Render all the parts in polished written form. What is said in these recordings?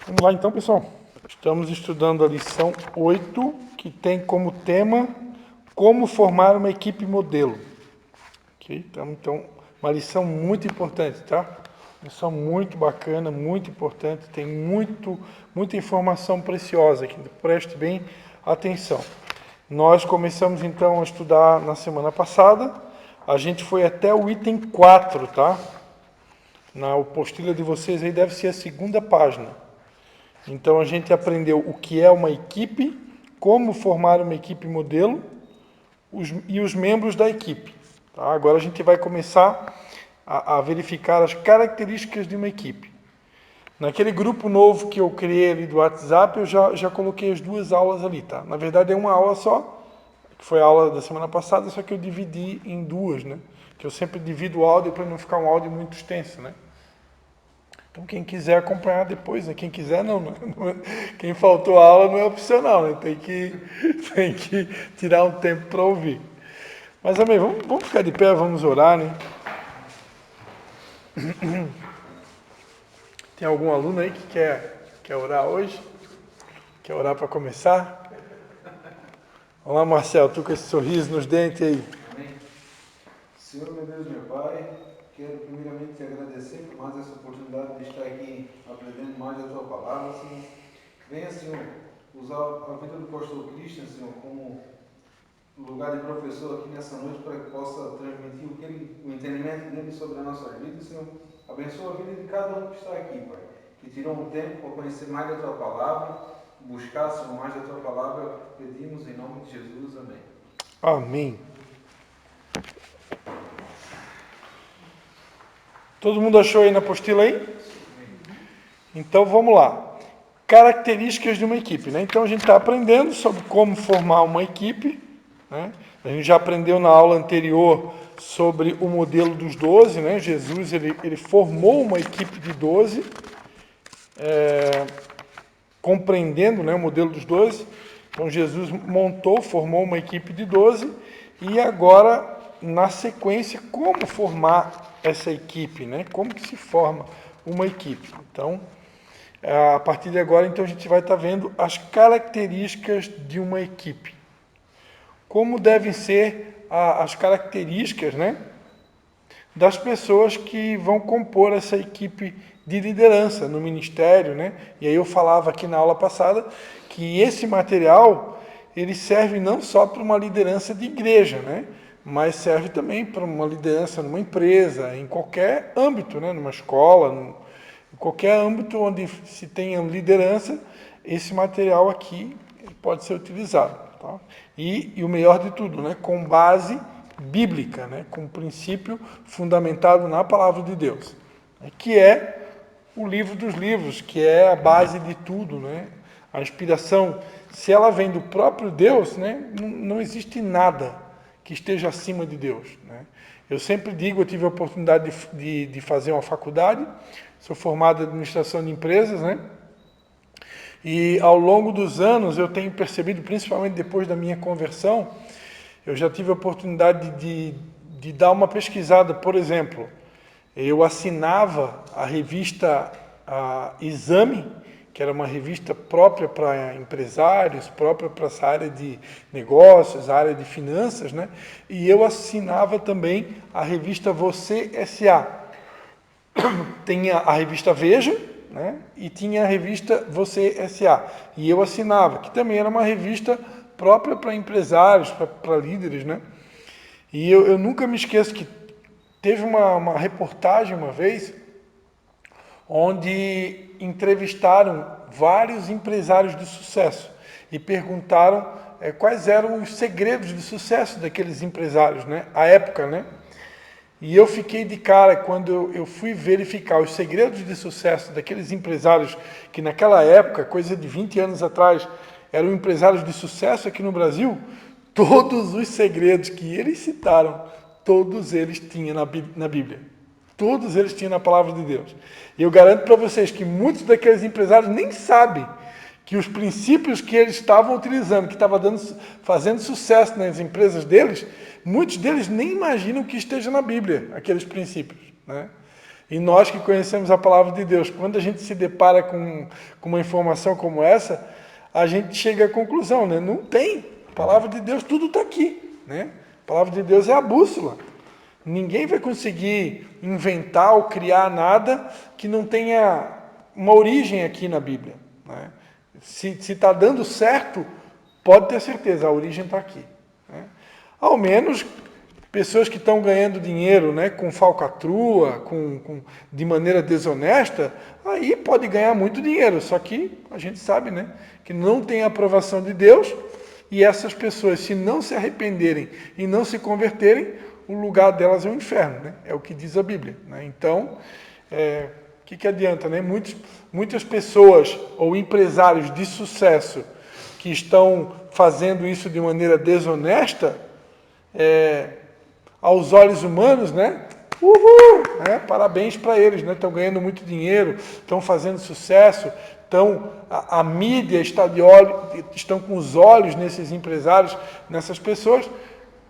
Vamos lá então, pessoal. Estamos estudando a lição 8, que tem como tema como formar uma equipe modelo. Ok? Então, uma lição muito importante, tá? Lição muito bacana, muito importante, tem muita informação preciosa aqui. Preste bem atenção. Nós começamos então a estudar na semana passada. A gente foi até o item 4, tá? Na apostila de vocês aí deve ser a segunda página. Então a gente aprendeu o que é uma equipe, como formar uma equipe modelo e os membros da equipe. Tá? Agora a gente vai começar a verificar as características de uma equipe. Naquele grupo novo que eu criei ali do WhatsApp, eu já coloquei as duas aulas ali, tá? Na verdade é uma aula só, que foi a aula da semana passada, só que eu dividi em duas, né? Que eu sempre divido o áudio para não ficar um áudio muito extenso, né? Então, quem quiser acompanhar depois, né? Quem quiser, não. Quem faltou a aula não é opcional, né? Tem que tirar um tempo para ouvir. Mas, amém, vamos ficar de pé, vamos orar, né? Tem algum aluno aí que quer orar hoje? Quer orar para começar? Olá, Marcelo, tu com esse sorriso nos dentes aí. Amém. Senhor, meu Deus, meu Pai, quero primeiramente te agradecer por mais essa oportunidade de estar aqui aprendendo mais da tua palavra, Senhor. Venha, Senhor, usar a vida do pastor Christian, Senhor, como lugar de professor aqui nessa noite para que possa transmitir o entendimento dele sobre a nossa vida, Senhor. Abençoa a vida de cada um que está aqui, Pai, que tirou um tempo para conhecer mais da tua palavra, buscar, Senhor, mais da tua palavra. Pedimos em nome de Jesus. Amém. Amém. Todo mundo achou aí na apostila aí? Então vamos lá. Características de uma equipe, né? Então a gente está aprendendo sobre como formar uma equipe, né? A gente já aprendeu na aula anterior sobre o modelo dos 12, né? Jesus ele formou uma equipe de 12, compreendendo, né, o modelo dos 12. Então Jesus formou uma equipe de 12 e agora, na sequência, como formar essa equipe, né? Como que se forma uma equipe. Então, a partir de agora, então, a gente vai estar vendo as características de uma equipe. Como devem ser as características, né, das pessoas que vão compor essa equipe de liderança no ministério, né? E aí eu falava aqui na aula passada que esse material ele serve não só para uma liderança de igreja, né? Mas serve também para uma liderança numa empresa, em qualquer âmbito, né? Numa escola, em qualquer âmbito onde se tenha liderança, esse material aqui pode ser utilizado. Tá? E o melhor de tudo, né? Com base bíblica, né? Com princípio fundamentado na palavra de Deus, que é o livro dos livros, que é a base de tudo, né? A inspiração, se ela vem do próprio Deus, né? Não existe nada que esteja acima de Deus, né? Eu sempre digo, eu tive a oportunidade de fazer uma faculdade, sou formado em administração de empresas, né? E ao longo dos anos eu tenho percebido, principalmente depois da minha conversão, eu já tive a oportunidade de dar uma pesquisada. Por exemplo, eu assinava a revista Exame, que era uma revista própria para empresários, própria para essa área de negócios, a área de finanças, né? E eu assinava também a revista Você S.A. Tinha a revista Veja, né? E tinha a revista Você S.A. E eu assinava, que também era uma revista própria para empresários, para líderes, né? E eu nunca me esqueço que teve uma reportagem uma vez onde entrevistaram vários empresários de sucesso e perguntaram quais eram os segredos de sucesso daqueles empresários, né? À época, né? E eu fiquei de cara quando eu fui verificar os segredos de sucesso daqueles empresários que naquela época, coisa de 20 anos atrás, eram empresários de sucesso aqui no Brasil. Todos os segredos que eles citaram, todos eles tinham na Bíblia. Todos eles tinham na palavra de Deus. E eu garanto para vocês que muitos daqueles empresários nem sabem que os princípios que eles estavam utilizando, que estavam fazendo sucesso nas empresas deles, muitos deles nem imaginam que esteja na Bíblia, aqueles princípios, né? E nós que conhecemos a palavra de Deus, quando a gente se depara com uma informação como essa, a gente chega à conclusão, né? Não tem. A palavra de Deus, tudo está aqui, né? A palavra de Deus é a bússola. Ninguém vai conseguir inventar ou criar nada que não tenha uma origem aqui na Bíblia, né? Se está dando certo, pode ter certeza, a origem está aqui, né? Ao menos pessoas que estão ganhando dinheiro, né, com falcatrua, de maneira desonesta, aí pode ganhar muito dinheiro. Só que a gente sabe, né, que não tem a aprovação de Deus, e essas pessoas, se não se arrependerem e não se converterem, o lugar delas é o inferno, né? É o que diz a Bíblia, né? Então, o que adianta, né? Muitas pessoas ou empresários de sucesso que estão fazendo isso de maneira desonesta, aos olhos humanos, né? Uhul! Né? Parabéns para eles, né? Estão ganhando muito dinheiro, estão fazendo sucesso, a mídia estão com os olhos nesses empresários, nessas pessoas.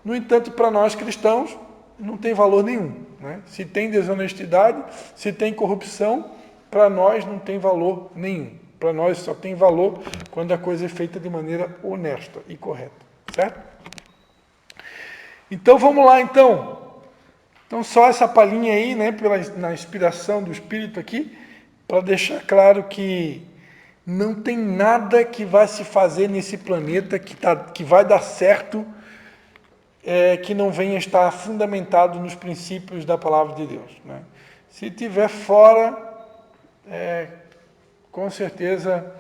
No entanto, para nós cristãos, não tem valor nenhum, né? Se tem desonestidade, se tem corrupção, para nós não tem valor nenhum. Para nós só tem valor quando a coisa é feita de maneira honesta e correta, certo? Então vamos lá, então só essa palhinha aí, né, na inspiração do Espírito aqui, para deixar claro que não tem nada que vai se fazer nesse planeta que vai dar certo, que não venha estar fundamentado nos princípios da palavra de Deus, né? Se tiver fora, com certeza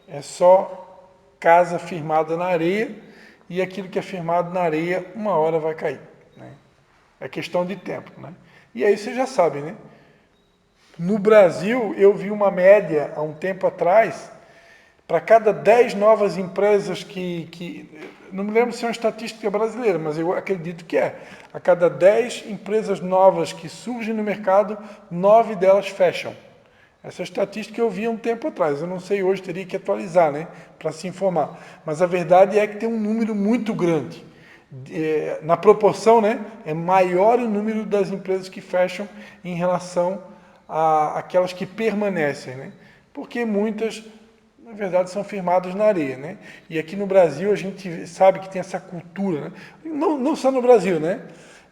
é só casa firmada na areia, e aquilo que é firmado na areia, uma hora vai cair, né? É questão de tempo, né? E aí você já sabe, né? No Brasil, eu vi uma média, há um tempo atrás, para cada 10 novas empresas não me lembro se é uma estatística brasileira, mas eu acredito que é. A cada 10 empresas novas que surgem no mercado, 9 delas fecham. Essa estatística eu vi há um tempo atrás. Eu não sei hoje, teria que atualizar, né, para se informar. Mas a verdade é que tem um número muito grande. Na proporção, né, é maior o número das empresas que fecham em relação àquelas que permanecem, né? Porque muitas, na verdade, são firmadas na areia, né? E aqui no Brasil a gente sabe que tem essa cultura, né? Não só no Brasil, né?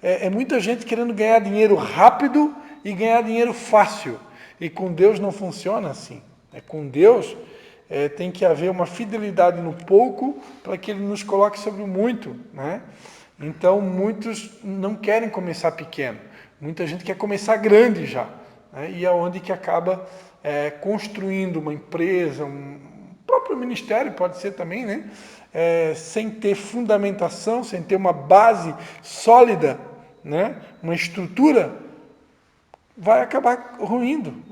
É muita gente querendo ganhar dinheiro rápido e ganhar dinheiro fácil. E com Deus não funciona assim. Com Deus tem que haver uma fidelidade no pouco para que Ele nos coloque sobre o muito, né? Então, muitos não querem começar pequeno. Muita gente quer começar grande já, né? E é onde que acaba construindo uma empresa, um próprio ministério pode ser também, né? Sem ter fundamentação, sem ter uma base sólida, né? Uma estrutura, vai acabar ruindo,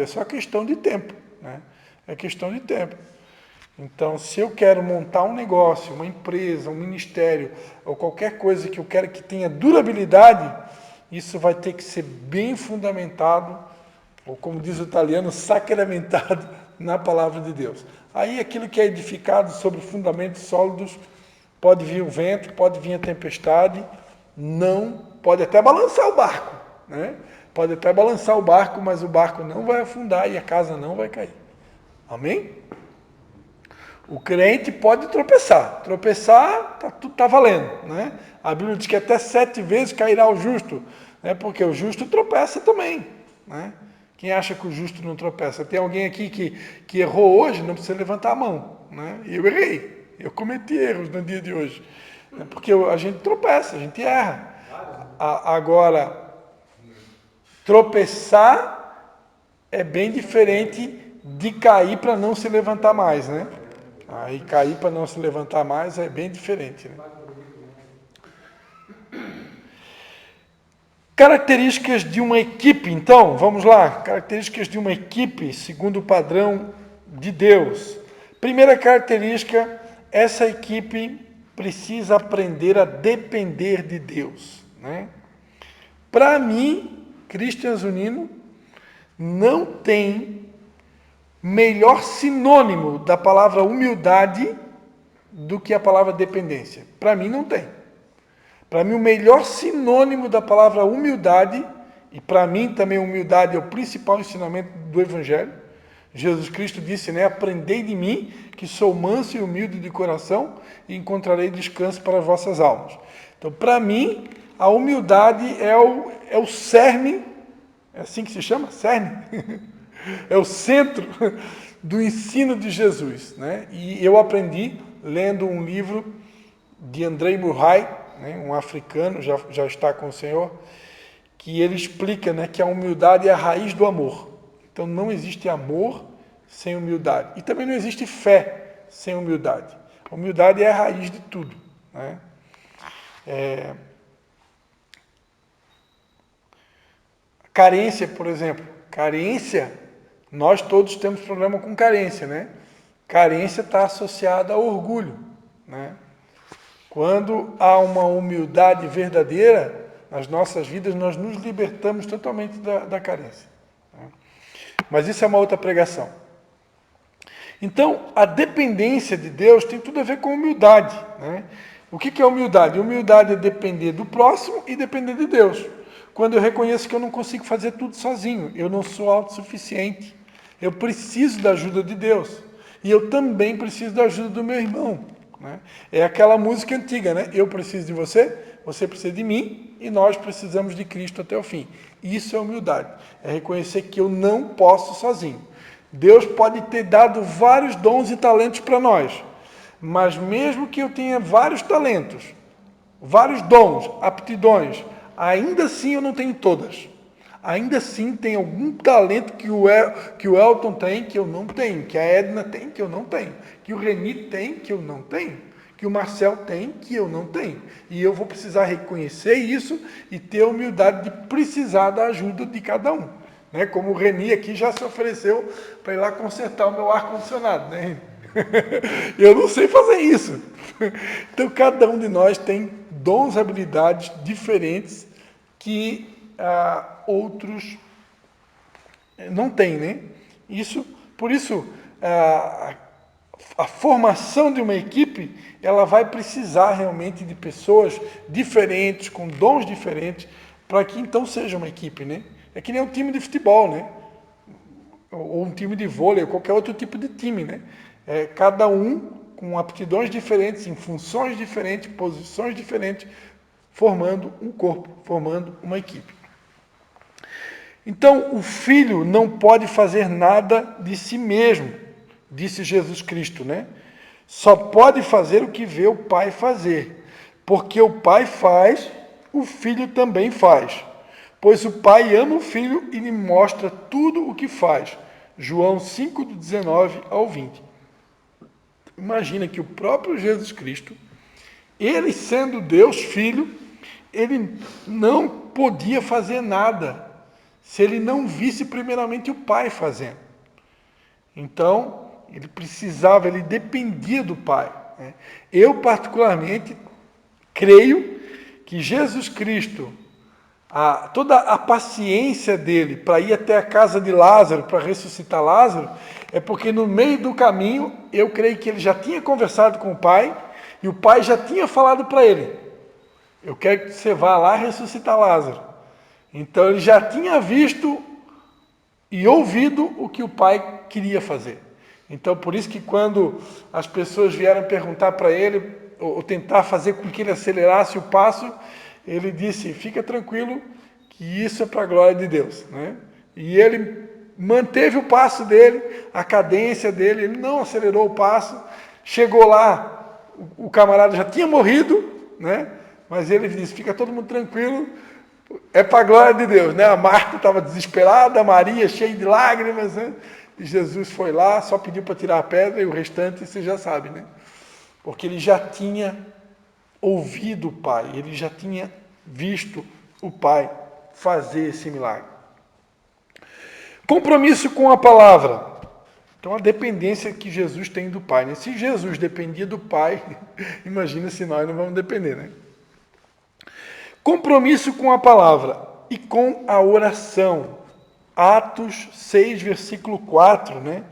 é só questão de tempo, né? É questão de tempo. Então, se eu quero montar um negócio, uma empresa, um ministério, ou qualquer coisa que eu quero que tenha durabilidade, isso vai ter que ser bem fundamentado, ou como diz o italiano, sacramentado na palavra de Deus. Aí aquilo que é edificado sobre fundamentos sólidos, pode vir o vento, pode vir a tempestade, pode até balançar o barco, né? Pode até balançar o barco, mas o barco não vai afundar e a casa não vai cair. Amém? O crente pode tropeçar, tudo está valendo, né? A Bíblia diz que até 7 vezes cairá o justo, né? Porque o justo tropeça também, né? Quem acha que o justo não tropeça? Tem alguém aqui que errou hoje, não precisa levantar a mão, né? Eu errei, eu cometi erros no dia de hoje, né? Porque a gente tropeça, a gente erra. Agora, tropeçar é bem diferente de cair para não se levantar mais, né? Aí cair para não se levantar mais é bem diferente, né? Características de uma equipe, então, vamos lá. Características de uma equipe segundo o padrão de Deus. Primeira característica, essa equipe precisa aprender a depender de Deus, né? Para mim, Christian Zunino, não tem melhor sinônimo da palavra humildade do que a palavra dependência. Para mim não tem. Para mim o melhor sinônimo da palavra humildade e para mim também humildade é o principal ensinamento do Evangelho. Jesus Cristo disse, né, aprendei de mim, que sou manso e humilde de coração, e encontrarei descanso para as vossas almas. Então, para mim, a humildade é o cerne, é assim que se chama? Cerne? É o centro do ensino de Jesus, né? E eu aprendi lendo um livro de Andrei Murray, né, um africano, já está com o Senhor, que ele explica, né, que a humildade é a raiz do amor. Então não existe amor sem humildade. E também não existe fé sem humildade. A humildade é a raiz de tudo, né? Carência, por exemplo. Carência, nós todos temos problema com carência, né? Carência está associada ao orgulho, né? Quando há uma humildade verdadeira nas nossas vidas, nós nos libertamos totalmente da carência, né? Mas isso é uma outra pregação. Então, a dependência de Deus tem tudo a ver com humildade, né? O que é humildade? Humildade é depender do próximo e depender de Deus. Quando eu reconheço que eu não consigo fazer tudo sozinho, eu não sou autossuficiente, eu preciso da ajuda de Deus. E eu também preciso da ajuda do meu irmão, né? É aquela música antiga, né? Eu preciso de você, você precisa de mim, e nós precisamos de Cristo até o fim. Isso é humildade, é reconhecer que eu não posso sozinho. Deus pode ter dado vários dons e talentos para nós, mas mesmo que eu tenha vários talentos, vários dons, aptidões, ainda assim eu não tenho todas. Ainda assim tem algum talento que o Elton tem, que eu não tenho, que a Edna tem, que eu não tenho, que o Reni tem, que eu não tenho, que o Marcel tem, que eu não tenho. E eu vou precisar reconhecer isso e ter a humildade de precisar da ajuda de cada um, né? Como o Reni aqui já se ofereceu para ir lá consertar o meu ar-condicionado, né? Eu não sei fazer isso. Então cada um de nós tem dons, habilidades diferentes que outros não têm, né? Por isso, a formação de uma equipe, ela vai precisar realmente de pessoas diferentes, com dons diferentes, para que então seja uma equipe, né? É que nem um time de futebol, né? Ou um time de vôlei, ou qualquer outro tipo de time, né? Cada um com aptidões diferentes, em funções diferentes, posições diferentes, formando um corpo, formando uma equipe. Então, o filho não pode fazer nada de si mesmo, disse Jesus Cristo, né? Só pode fazer o que vê o pai fazer, porque o pai faz, o filho também faz. Pois o pai ama o filho e lhe mostra tudo o que faz. João 5, do 19 ao 20. Imagina que o próprio Jesus Cristo, ele sendo Deus Filho, ele não podia fazer nada se ele não visse primeiramente o Pai fazendo. Então, ele dependia do Pai, né? Eu, particularmente, creio que Jesus Cristo, toda a paciência dele para ir até a casa de Lázaro, para ressuscitar Lázaro, é porque no meio do caminho, eu creio que ele já tinha conversado com o Pai, e o Pai já tinha falado para ele, eu quero que você vá lá ressuscitar Lázaro. Então ele já tinha visto e ouvido o que o Pai queria fazer. Então por isso que quando as pessoas vieram perguntar para ele, ou tentar fazer com que ele acelerasse o passo, ele disse, fica tranquilo que isso é para a glória de Deus, né? E ele manteve o passo dele, a cadência dele, ele não acelerou o passo, chegou lá, o camarada já tinha morrido, né? Mas ele disse, fica todo mundo tranquilo, é para a glória de Deus, né? A Marta estava desesperada, a Maria cheia de lágrimas, né? E Jesus foi lá, só pediu para tirar a pedra e o restante você já sabe, né? Porque ele já tinha ouvido o Pai, ele já tinha visto o Pai fazer esse milagre. Compromisso com a palavra. Então a dependência que Jesus tem do Pai, né? Se Jesus dependia do Pai, imagina se nós não vamos depender, né? Compromisso com a palavra e com a oração. Atos 6, versículo 4, né?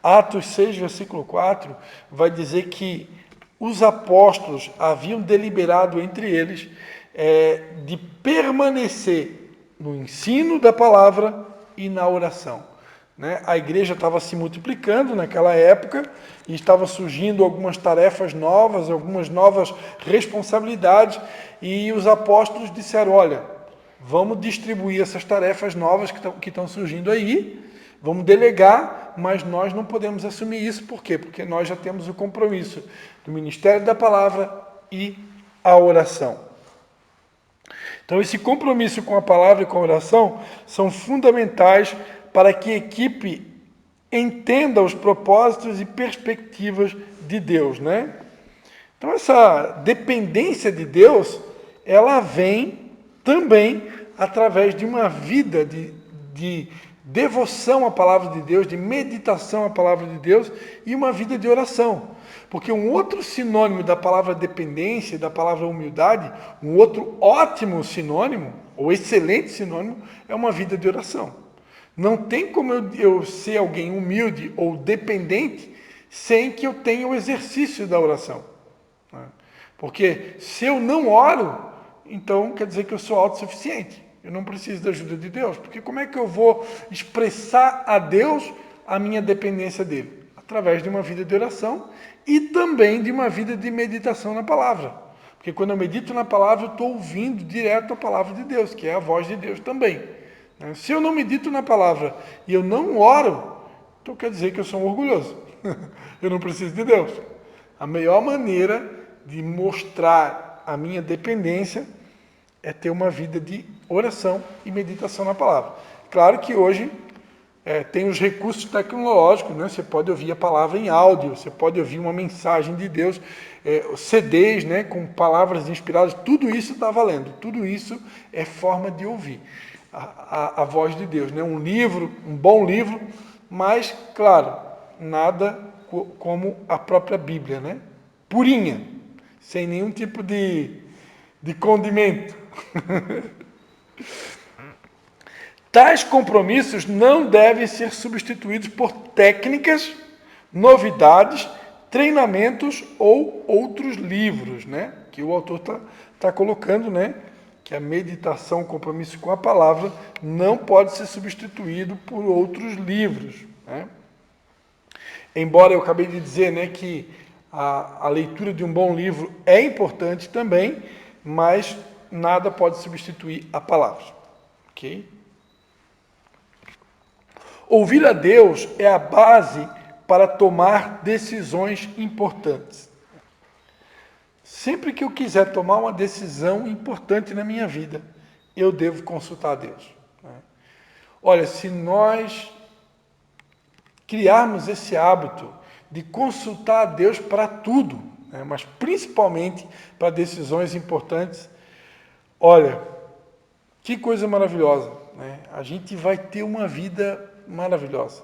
Atos 6, versículo 4, vai dizer que os apóstolos haviam deliberado entre eles de permanecer no ensino da palavra e na oração. Né? A igreja estava se multiplicando naquela época e estava surgindo algumas tarefas novas, algumas novas responsabilidades, e os apóstolos disseram, olha, vamos distribuir essas tarefas novas que estão surgindo aí, vamos delegar, mas nós não podemos assumir isso. Por quê? Porque nós já temos o compromisso do ministério da palavra e a oração. Então, esse compromisso com a palavra e com a oração são fundamentais para que a equipe entenda os propósitos e perspectivas de Deus, né? Então, essa dependência de Deus, ela vem também através de uma vida de devoção à palavra de Deus, de meditação à palavra de Deus e uma vida de oração. Porque um outro sinônimo da palavra dependência e da palavra humildade, um outro ótimo sinônimo, ou excelente sinônimo, é uma vida de oração. Não tem como eu ser alguém humilde ou dependente sem que eu tenha o exercício da oração. Porque se eu não oro, então quer dizer que eu sou autossuficiente. Eu não preciso da ajuda de Deus. Porque como é que eu vou expressar a Deus a minha dependência dele? Através de uma vida de oração e também de uma vida de meditação na palavra. Porque quando eu medito na palavra, eu estou ouvindo direto a palavra de Deus, que é a voz de Deus também. Se eu não medito na palavra e eu não oro, então quer dizer que eu sou um orgulhoso. Eu não preciso de Deus. A melhor maneira de mostrar a minha dependência é ter uma vida de oração e meditação na palavra. Claro que hoje tem os recursos tecnológicos, né? Você pode ouvir a palavra em áudio, você pode ouvir uma mensagem de Deus, CDs, né? Com palavras inspiradas, tudo isso está valendo, tudo isso é forma de ouvir a voz de Deus, né? Um livro, um bom livro, mas, claro, nada como a própria Bíblia, né? Purinha, sem nenhum tipo de condimento. Tais compromissos não devem ser substituídos por técnicas, novidades, treinamentos ou outros livros, né? Que o autor tá colocando, né? Que a meditação, o compromisso com a palavra, não pode ser substituído por outros livros, né? Embora eu acabei de dizer, né, que a leitura de um bom livro é importante também, mas nada pode substituir a palavra, ok? Ouvir a Deus é a base para tomar decisões importantes. Sempre que eu quiser tomar uma decisão importante na minha vida, eu devo consultar a Deus. Olha, se nós criarmos esse hábito de consultar a Deus para tudo, né, mas principalmente para decisões importantes, olha, que coisa maravilhosa, né? A gente vai ter uma vida maravilhosa.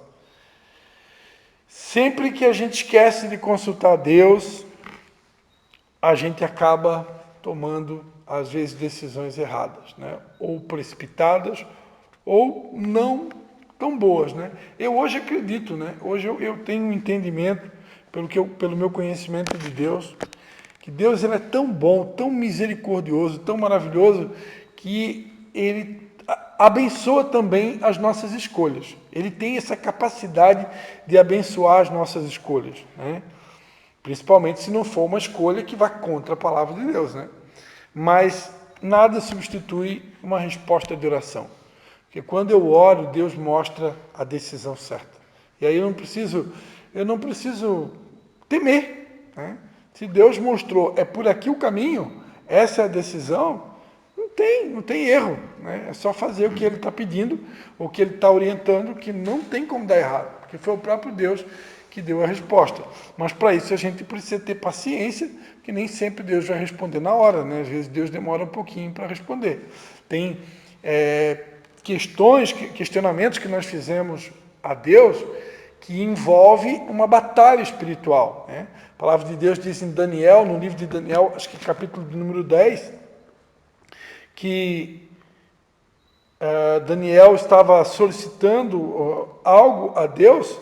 Sempre que a gente esquece de consultar a Deus, a gente acaba tomando, às vezes, decisões erradas, né? Ou precipitadas, ou não tão boas, né? Eu hoje acredito, né? Hoje eu tenho um entendimento, pelo meu conhecimento de Deus, que Deus ele é tão bom, tão misericordioso, tão maravilhoso, que Ele abençoa também as nossas escolhas. Ele tem essa capacidade de abençoar as nossas escolhas, né? Principalmente se não for uma escolha que vá contra a palavra de Deus, né? Mas nada substitui uma resposta de oração. Porque quando eu oro, Deus mostra a decisão certa. E aí eu não preciso temer, né? Se Deus mostrou, é por aqui o caminho, essa é a decisão, não tem erro, né? É só fazer o que Ele está pedindo, o que Ele está orientando, que não tem como dar errado, porque foi o próprio Deus que deu a resposta. Mas para isso a gente precisa ter paciência, que nem sempre Deus vai responder na hora, né? Às vezes Deus demora um pouquinho para responder. Tem questionamentos que nós fizemos a Deus que envolve uma batalha espiritual, né? A palavra de Deus diz em Daniel, no livro de Daniel, acho que capítulo número 10, que Daniel estava solicitando algo a Deus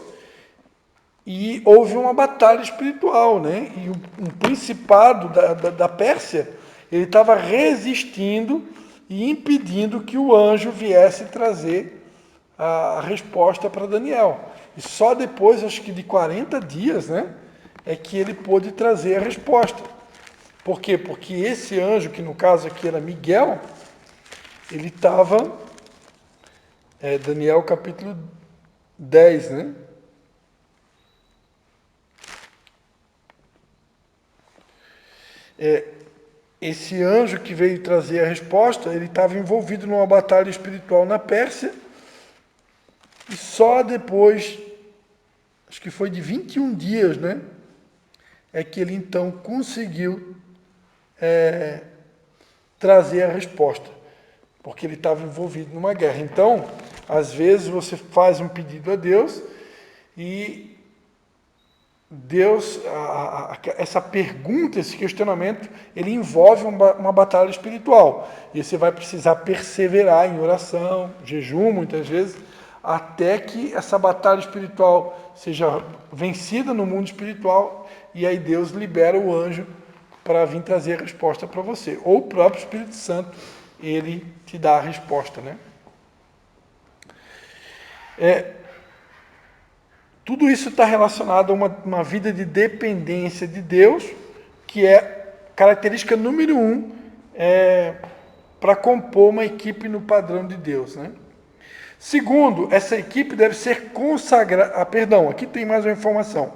e houve uma batalha espiritual, né? E um principado da Pérsia, ele estava resistindo e impedindo que o anjo viesse trazer a resposta para Daniel. E só depois, acho que de 40 dias, né, é que ele pôde trazer a resposta. Por quê? Porque esse anjo, que no caso aqui era Miguel, ele estava, Daniel capítulo 10, né? Esse anjo que veio trazer a resposta, ele estava envolvido numa batalha espiritual na Pérsia, e só depois, acho que foi de 21 dias, né, é que ele então conseguiu trazer a resposta, porque ele estava envolvido numa guerra. Então, às vezes você faz um pedido a Deus e Deus, essa pergunta, esse questionamento, ele envolve uma batalha espiritual. E você vai precisar perseverar em oração, jejum, muitas vezes, até que essa batalha espiritual seja vencida no mundo espiritual, e aí Deus libera o anjo para vir trazer a resposta para você. Ou o próprio Espírito Santo, ele te dá a resposta, né? Tudo isso está relacionado a uma vida de dependência de Deus, que é característica número 1 para compor uma equipe no padrão de Deus, né? Segundo, essa equipe deve ser consagrada. Aqui tem mais uma informação.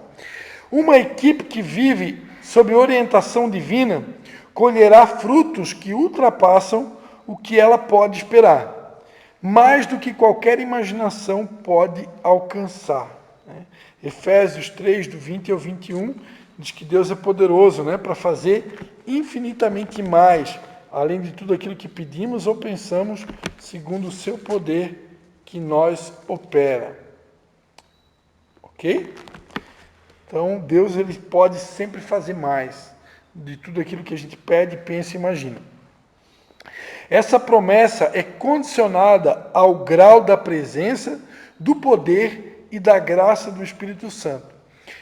Uma equipe que vive sob orientação divina colherá frutos que ultrapassam o que ela pode esperar, mais do que qualquer imaginação pode alcançar. Efésios 3, do 20 ao 21, diz que Deus é poderoso, né, para fazer infinitamente mais, além de tudo aquilo que pedimos ou pensamos, segundo o seu poder que nós opera. Ok? Então, Deus ele pode sempre fazer mais de tudo aquilo que a gente pede, pensa e imagina. Essa promessa é condicionada ao grau da presença, do poder e da graça do Espírito Santo.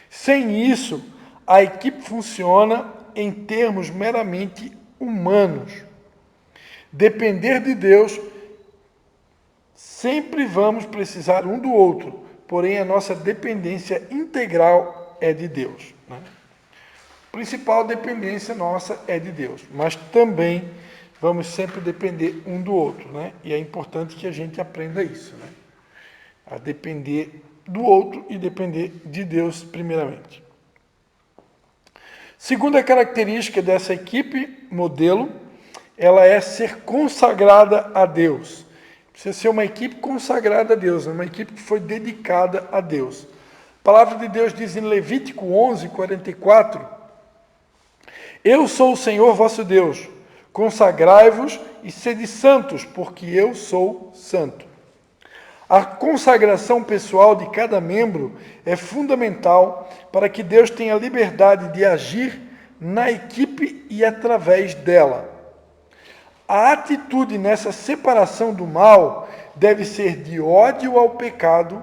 Sem isso, a equipe funciona em termos meramente humanos. Depender de Deus, sempre vamos precisar um do outro, porém a nossa dependência integral é de Deus, né? A principal dependência nossa é de Deus, mas também vamos sempre depender um do outro, né? E é importante que a gente aprenda isso, né? A depender do outro e depender de Deus primeiramente. Segunda característica dessa equipe modelo, ela é ser consagrada a Deus. Precisa ser uma equipe consagrada a Deus, uma equipe que foi dedicada a Deus. A palavra de Deus diz em Levítico 11, 44, eu sou o Senhor vosso Deus, consagrai-vos e sede santos, porque eu sou santo. A consagração pessoal de cada membro é fundamental para que Deus tenha liberdade de agir na equipe e através dela. A atitude nessa separação do mal deve ser de ódio ao pecado,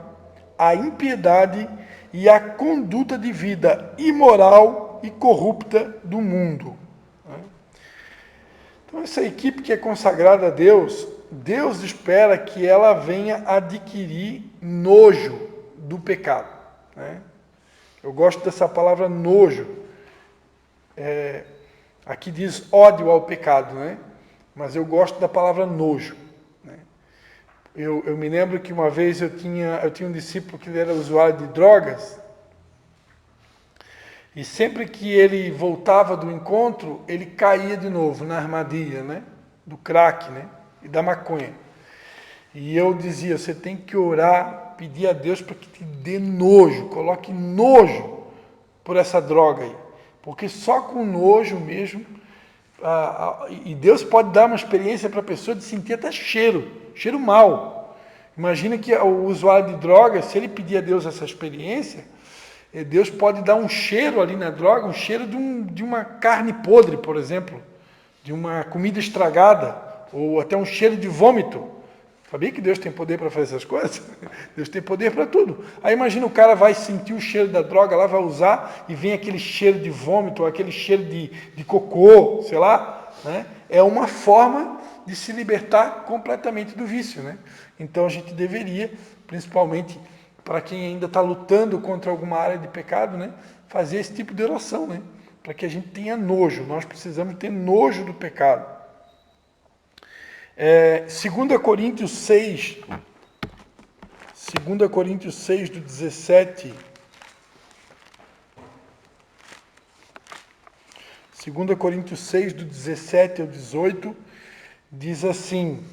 à impiedade e à conduta de vida imoral e corrupta do mundo. Então, essa equipe que é consagrada a Deus, Deus espera que ela venha adquirir nojo do pecado, né? Eu gosto dessa palavra nojo. Aqui diz ódio ao pecado, né? Mas eu gosto da palavra nojo, né? Eu me lembro que uma vez eu tinha um discípulo que ele era usuário de drogas, e sempre que ele voltava do encontro, ele caía de novo na armadilha, né? Do crack, né? E da maconha. E eu dizia, você tem que orar, pedir a Deus para que te dê nojo, coloque nojo por essa droga aí. Porque só com nojo mesmo, e Deus pode dar uma experiência para a pessoa de sentir até cheiro mal. Imagina que o usuário de droga, se ele pedir a Deus essa experiência, Deus pode dar um cheiro ali na droga, um cheiro de uma carne podre, por exemplo, de uma comida estragada, ou até um cheiro de vômito. Sabia que Deus tem poder para fazer essas coisas? Deus tem poder para tudo. Aí imagina o cara vai sentir o cheiro da droga lá, vai usar, e vem aquele cheiro de vômito, ou aquele cheiro de cocô, sei lá, né? É uma forma de se libertar completamente do vício, né? Então a gente deveria, principalmente para quem ainda está lutando contra alguma área de pecado, né, fazer esse tipo de oração, né, para que a gente tenha nojo. Nós precisamos ter nojo do pecado. 2 Coríntios 6, 2 Coríntios 6, do 17... 2 Coríntios 6, do 17 ao 18, diz assim: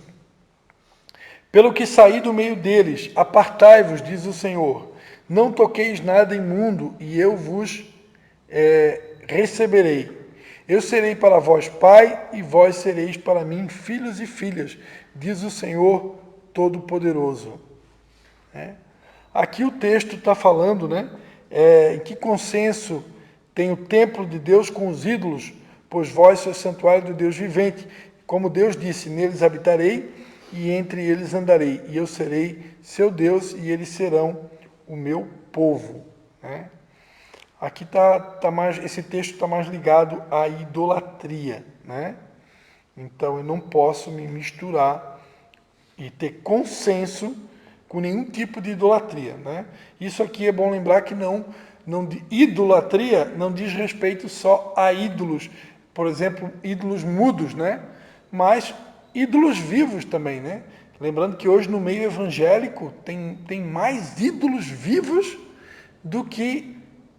pelo que saí do meio deles, apartai-vos, diz o Senhor, não toqueis nada imundo, e eu vos receberei. Eu serei para vós pai, e vós sereis para mim filhos e filhas, diz o Senhor Todo-Poderoso. Aqui o texto está falando, né, em que consenso tem o templo de Deus com os ídolos, pois vós sois santuário do Deus vivente. Como Deus disse, neles habitarei e entre eles andarei, e eu serei seu Deus e eles serão o meu povo. Né? Aqui esse texto está mais ligado à idolatria. Né? Então eu não posso me misturar e ter consenso com nenhum tipo de idolatria. Né? Isso aqui é bom lembrar que idolatria não diz respeito só a ídolos, por exemplo, ídolos mudos, né? Mas ídolos vivos também, né? Lembrando que hoje no meio evangélico tem mais ídolos vivos do que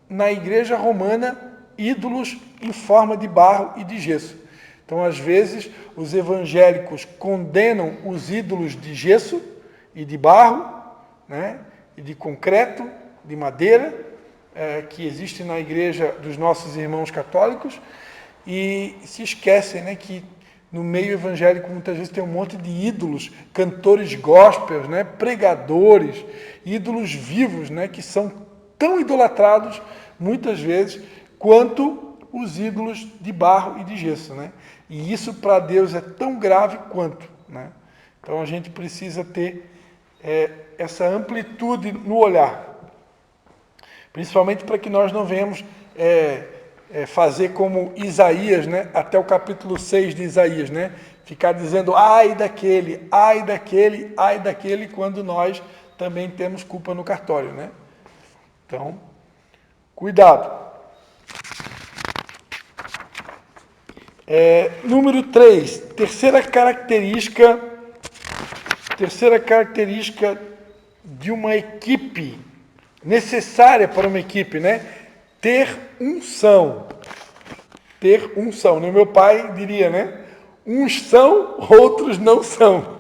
na igreja romana ídolos em forma de barro e de gesso. Então, às vezes, os evangélicos condenam os ídolos de gesso e de barro, né? E de concreto, de madeira, que existe na igreja dos nossos irmãos católicos, e se esquecem, né, que no meio evangélico muitas vezes tem um monte de ídolos, cantores gospels, né, pregadores, ídolos vivos, né, que são tão idolatrados muitas vezes quanto os ídolos de barro e de gesso. Né? E isso para Deus é tão grave quanto. Né? Então a gente precisa ter essa amplitude no olhar. Principalmente para que nós não venhamos fazer como Isaías, né? Até o capítulo 6 de Isaías, né? Ficar dizendo, ai daquele, ai daquele, ai daquele, quando nós também temos culpa no cartório. Né? Então, cuidado. Número 3, terceira característica de uma equipe, necessária para uma equipe, né? Ter unção. Ter unção. Né? Meu pai diria, né? Uns são, outros não são.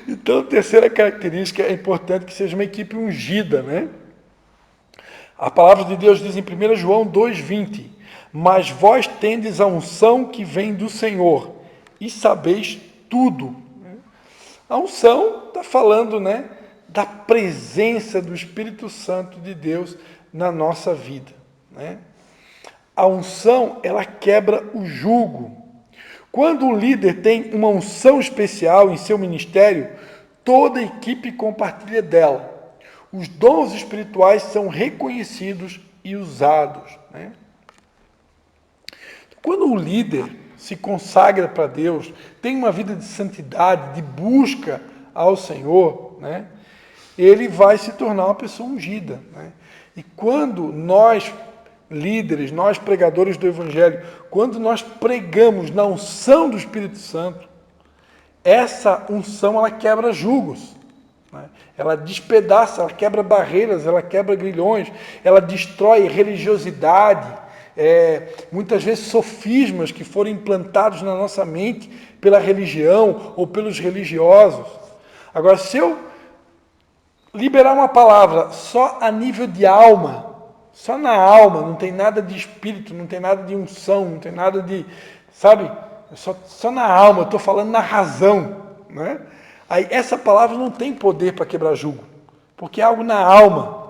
Então, terceira característica, é importante que seja uma equipe ungida, né? A palavra de Deus diz em 1 João 2,20, mas vós tendes a unção que vem do Senhor, e sabeis tudo. A unção está falando, né, da presença do Espírito Santo de Deus na nossa vida. Né? A unção, ela quebra o jugo. Quando um líder tem uma unção especial em seu ministério, toda a equipe compartilha dela. Os dons espirituais são reconhecidos e usados. Né? Quando um líder se consagra para Deus, tem uma vida de santidade, de busca ao Senhor, né? Ele vai se tornar uma pessoa ungida. Né? E quando nós, líderes, nós pregadores do Evangelho, quando nós pregamos na unção do Espírito Santo, essa unção ela quebra julgos. Né? Ela despedaça, ela quebra barreiras, ela quebra grilhões, ela destrói religiosidade, muitas vezes sofismas que foram implantados na nossa mente pela religião ou pelos religiosos. Agora, se eu liberar uma palavra só a nível de alma, só na alma, não tem nada de espírito, não tem nada de unção, não tem nada de, sabe, só na alma, eu estou falando na razão, né? Aí essa palavra não tem poder para quebrar jugo, porque é algo na alma.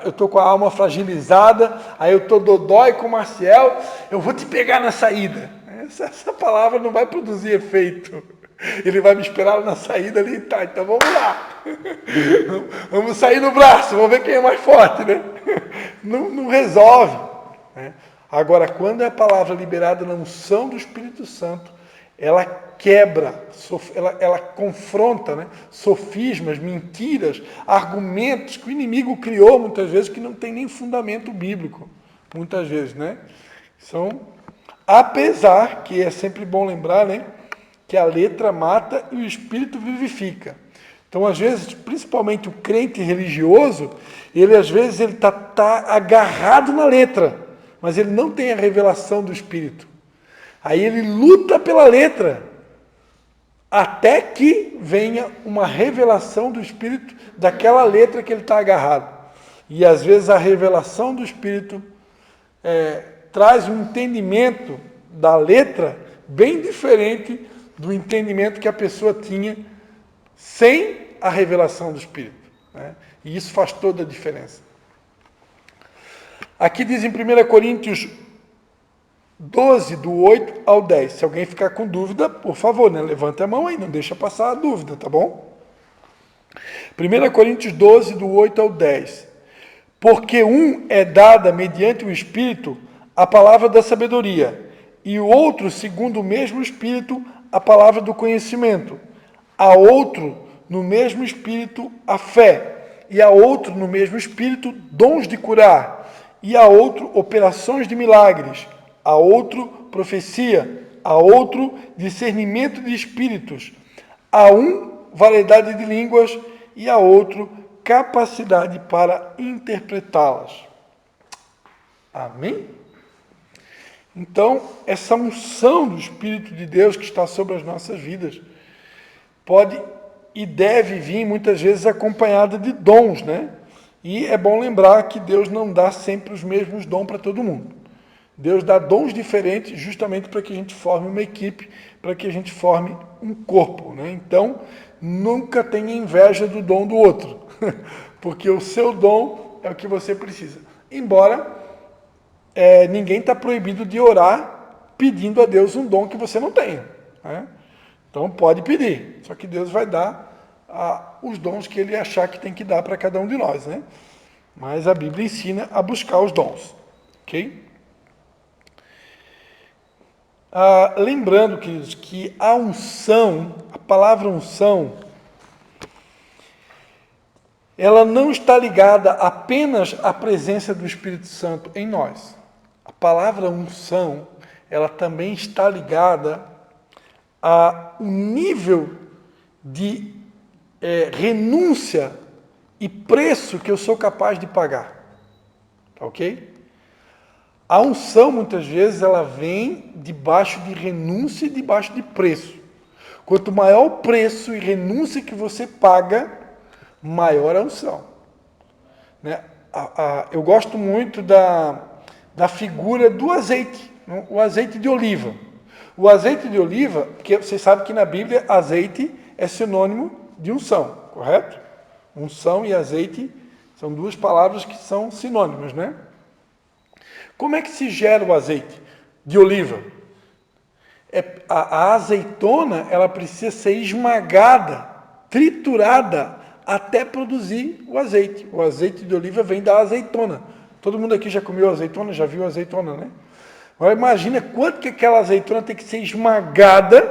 Eu estou com a alma fragilizada, aí eu estou dodói com o Marcial, eu vou te pegar na saída. Essa palavra não vai produzir efeito. Ele vai me esperar na saída ali, tá, então vamos lá. Vamos sair no braço, vamos ver quem é mais forte, né? Não resolve. Né? Agora, quando é a palavra liberada na unção do Espírito Santo, ela quebra, ela confronta, né, sofismas, mentiras, argumentos que o inimigo criou muitas vezes que não tem nem fundamento bíblico, muitas vezes, né? Apesar que é sempre bom lembrar, né, que a letra mata e o espírito vivifica. Então, às vezes, principalmente o crente religioso, ele tá agarrado na letra, mas ele não tem a revelação do espírito. Aí ele luta pela letra, até que venha uma revelação do espírito daquela letra que ele está agarrado. E às vezes a revelação do espírito traz um entendimento da letra bem diferente do entendimento que a pessoa tinha sem a revelação do Espírito, né? E isso faz toda a diferença. Aqui diz em 1 Coríntios 12, do 8 ao 10. Se alguém ficar com dúvida, por favor, né, levante a mão aí, não deixa passar a dúvida, tá bom? 1 Coríntios 12, do 8 ao 10. Porque um é dada mediante o Espírito a palavra da sabedoria, e o outro, segundo o mesmo Espírito, a palavra do conhecimento. A outro, no mesmo Espírito, a fé. E a outro, no mesmo Espírito, dons de curar. E a outro, operações de milagres. A outro, profecia. A outro, discernimento de espíritos. A um, variedade de línguas. E a outro, capacidade para interpretá-las. Amém? Então, essa unção do Espírito de Deus que está sobre as nossas vidas pode e deve vir muitas vezes acompanhada de dons, né? E é bom lembrar que Deus não dá sempre os mesmos dons para todo mundo. Deus dá dons diferentes justamente para que a gente forme uma equipe, para que a gente forme um corpo, né? Então, nunca tenha inveja do dom do outro, porque o seu dom é o que você precisa. Embora ninguém está proibido de orar pedindo a Deus um dom que você não tenha, né? Então pode pedir, só que Deus vai dar os dons que Ele achar que tem que dar para cada um de nós, né? Mas a Bíblia ensina a buscar os dons, ok? Lembrando, queridos, que a unção, a palavra unção, ela não está ligada apenas à presença do Espírito Santo em nós. A palavra unção, ela também está ligada a um nível de renúncia e preço que eu sou capaz de pagar. Tá ok? A unção, muitas vezes, ela vem debaixo de renúncia e debaixo de preço. Quanto maior o preço e renúncia que você paga, maior a unção, né? Eu gosto muito da figura do azeite, o azeite de oliva. O azeite de oliva, porque você sabe que na Bíblia azeite é sinônimo de unção, correto? Unção e azeite são duas palavras que são sinônimas, né? Como é que se gera o azeite de oliva? A azeitona, ela precisa ser esmagada, triturada, até produzir o azeite. O azeite de oliva vem da azeitona. Todo mundo aqui já comeu azeitona, já viu azeitona, né? Agora imagina quanto que aquela azeitona tem que ser esmagada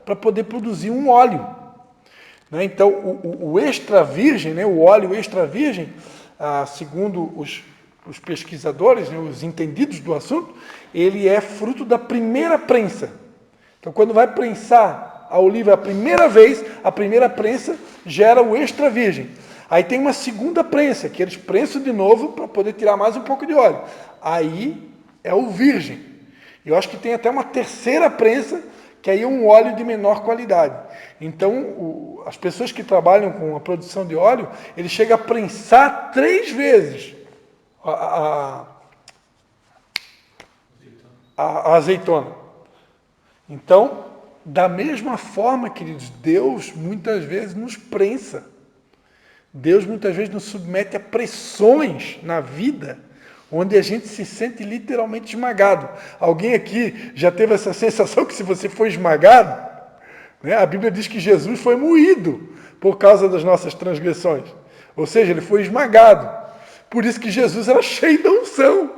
para poder produzir um óleo, né? Então, o extra virgem, né, o óleo extra virgem, segundo os pesquisadores, né, os entendidos do assunto, ele é fruto da primeira prensa. Então, quando vai prensar a oliva a primeira vez, a primeira prensa gera o extra virgem. Aí tem uma segunda prensa, que eles prensam de novo para poder tirar mais um pouco de óleo. Aí é o virgem. Eu acho que tem até uma terceira prensa, que aí é um óleo de menor qualidade. Então, as pessoas que trabalham com a produção de óleo, eles chegam a prensar 3 vezes a azeitona. Então, da mesma forma, queridos, Deus muitas vezes nos prensa. Deus muitas vezes nos submete a pressões na vida, onde a gente se sente literalmente esmagado. Alguém aqui já teve essa sensação que se você foi esmagado, né? A Bíblia diz que Jesus foi moído por causa das nossas transgressões. Ou seja, ele foi esmagado. Por isso que Jesus era cheio da unção.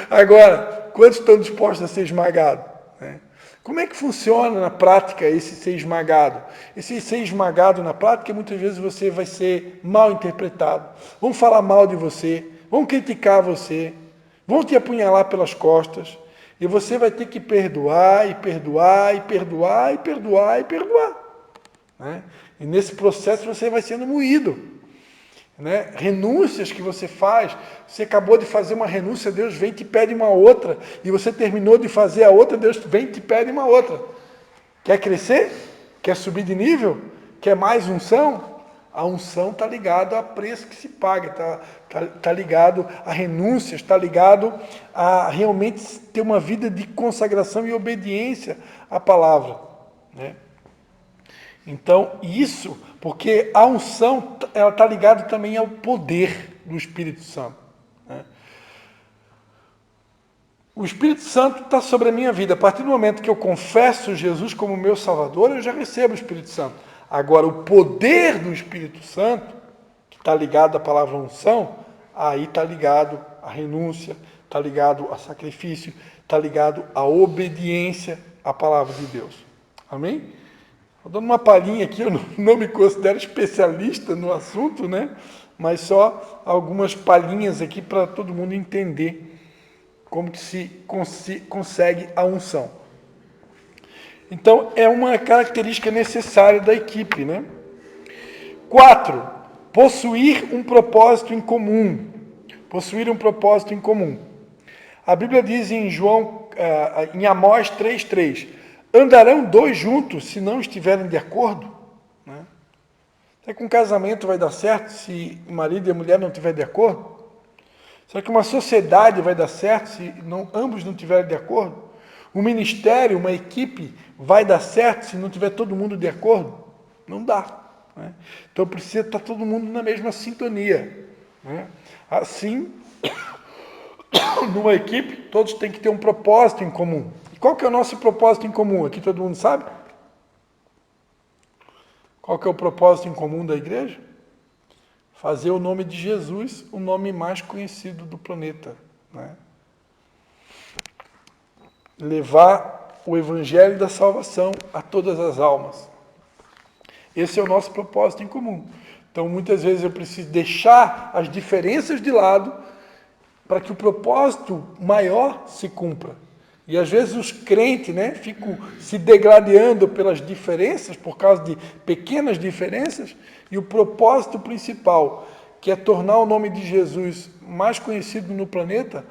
Agora, quantos estão dispostos a ser esmagados, né? Como é que funciona na prática esse ser esmagado? Esse ser esmagado na prática, muitas vezes você vai ser mal interpretado. Vão falar mal de você, vão criticar você, vão te apunhalar pelas costas, e você vai ter que perdoar, e perdoar, e perdoar, e perdoar, e perdoar. Né? E nesse processo você vai sendo moído. Né? Renúncias que você faz, você acabou de fazer uma renúncia, Deus vem e te pede uma outra, e você terminou de fazer a outra, Deus vem e te pede uma outra. Quer crescer? Quer subir de nível? Quer mais unção? A unção está ligado a preço que se paga, tá ligado a renúncias, está ligado a realmente ter uma vida de consagração e obediência à palavra. Né? Então, isso, porque a unção, ela está ligada também ao poder do Espírito Santo. Né? O Espírito Santo está sobre a minha vida. A partir do momento que eu confesso Jesus como meu Salvador, eu já recebo o Espírito Santo. Agora, o poder do Espírito Santo, que está ligado à palavra unção, aí está ligado à renúncia, está ligado a sacrifício, está ligado à obediência à palavra de Deus. Amém? Estou dando uma palhinha aqui, eu não me considero especialista no assunto, né? Mas só algumas palhinhas aqui para todo mundo entender como que se consegue a unção. Então, é uma característica necessária da equipe, né? 4. Possuir um propósito em comum. Possuir um propósito em comum. A Bíblia diz em Amós 3:3, andarão dois juntos se não estiverem de acordo? Né? Será que um casamento vai dar certo se o marido e a mulher não estiverem de acordo? Será que uma sociedade vai dar certo se ambos não estiverem de acordo? Um ministério, uma equipe vai dar certo se não tiver todo mundo de acordo? Não dá. Né? Então precisa estar todo mundo na mesma sintonia. Né? Assim, numa equipe, todos têm que ter um propósito em comum. Qual que é o nosso propósito em comum? Aqui todo mundo sabe? Qual que é o propósito em comum da igreja? Fazer o nome de Jesus o nome mais conhecido do planeta. Né? Levar o evangelho da salvação a todas as almas. Esse é o nosso propósito em comum. Então, muitas vezes eu preciso deixar as diferenças de lado para que o propósito maior se cumpra. E às vezes os crentes, né, ficam se degradando pelas diferenças, por causa de pequenas diferenças, e o propósito principal, que é tornar o nome de Jesus mais conhecido no planeta,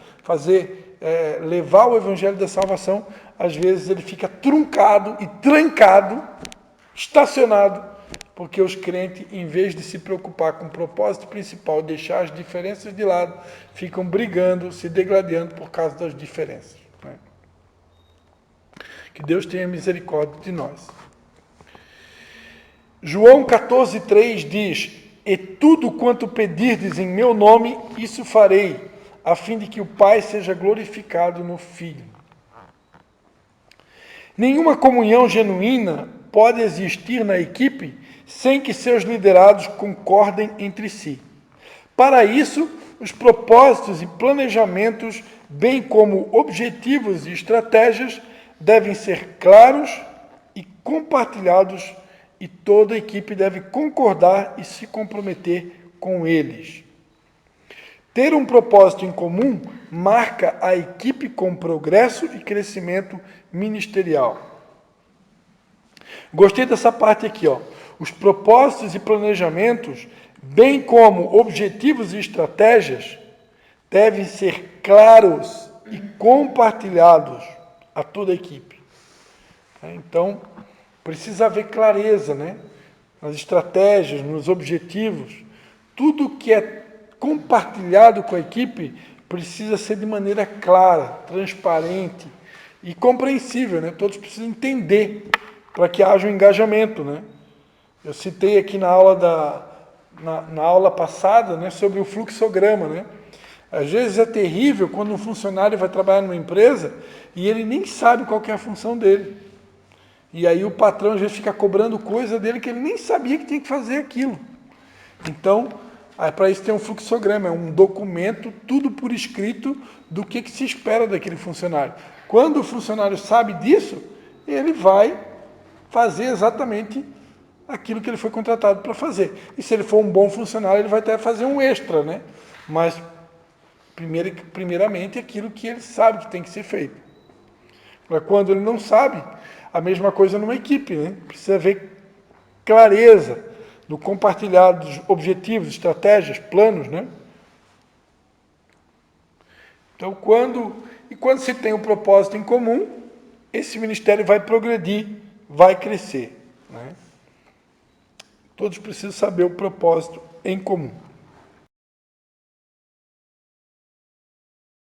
levar o evangelho da salvação, às vezes ele fica truncado e trancado, estacionado, porque os crentes, em vez de se preocupar com o propósito principal, deixar as diferenças de lado, ficam brigando, se degradando por causa das diferenças. Né? Que Deus tenha misericórdia de nós. João 14,3 diz, e tudo quanto pedirdes em meu nome, isso farei, a fim de que o Pai seja glorificado no Filho. Nenhuma comunhão genuína pode existir na equipe sem que seus liderados concordem entre si. Para isso, os propósitos e planejamentos, bem como objetivos e estratégias, devem ser claros e compartilhados, e toda a equipe deve concordar e se comprometer com eles. Ter um propósito em comum marca a equipe com progresso e crescimento ministerial. Gostei dessa parte aqui, ó. Os propósitos e planejamentos, bem como objetivos e estratégias, devem ser claros e compartilhados a toda a equipe. Então, precisa haver clareza, né? Nas estratégias, nos objetivos. Tudo que é compartilhado com a equipe precisa ser de maneira clara, transparente e compreensível, né? Todos precisam entender para que haja um engajamento, né? Eu citei aqui na aula passada, né, sobre o fluxograma, né? Às vezes é terrível quando um funcionário vai trabalhar numa empresa e ele nem sabe qual que é a função dele. E aí o patrão às vezes fica cobrando coisa dele que ele nem sabia que tinha que fazer aquilo. Então, para isso tem um fluxograma, é um documento, tudo por escrito, do que se espera daquele funcionário. Quando o funcionário sabe disso, ele vai fazer exatamente aquilo que ele foi contratado para fazer. E se ele for um bom funcionário, ele vai até fazer um extra, né? Mas, primeiramente, aquilo que ele sabe que tem que ser feito. Mas quando ele não sabe, a mesma coisa numa equipe, né? Precisa haver clareza no compartilhar dos objetivos, estratégias, planos, né? Então, quando se tem um propósito em comum, esse ministério vai progredir, vai crescer, né? Todos precisam saber o propósito em comum.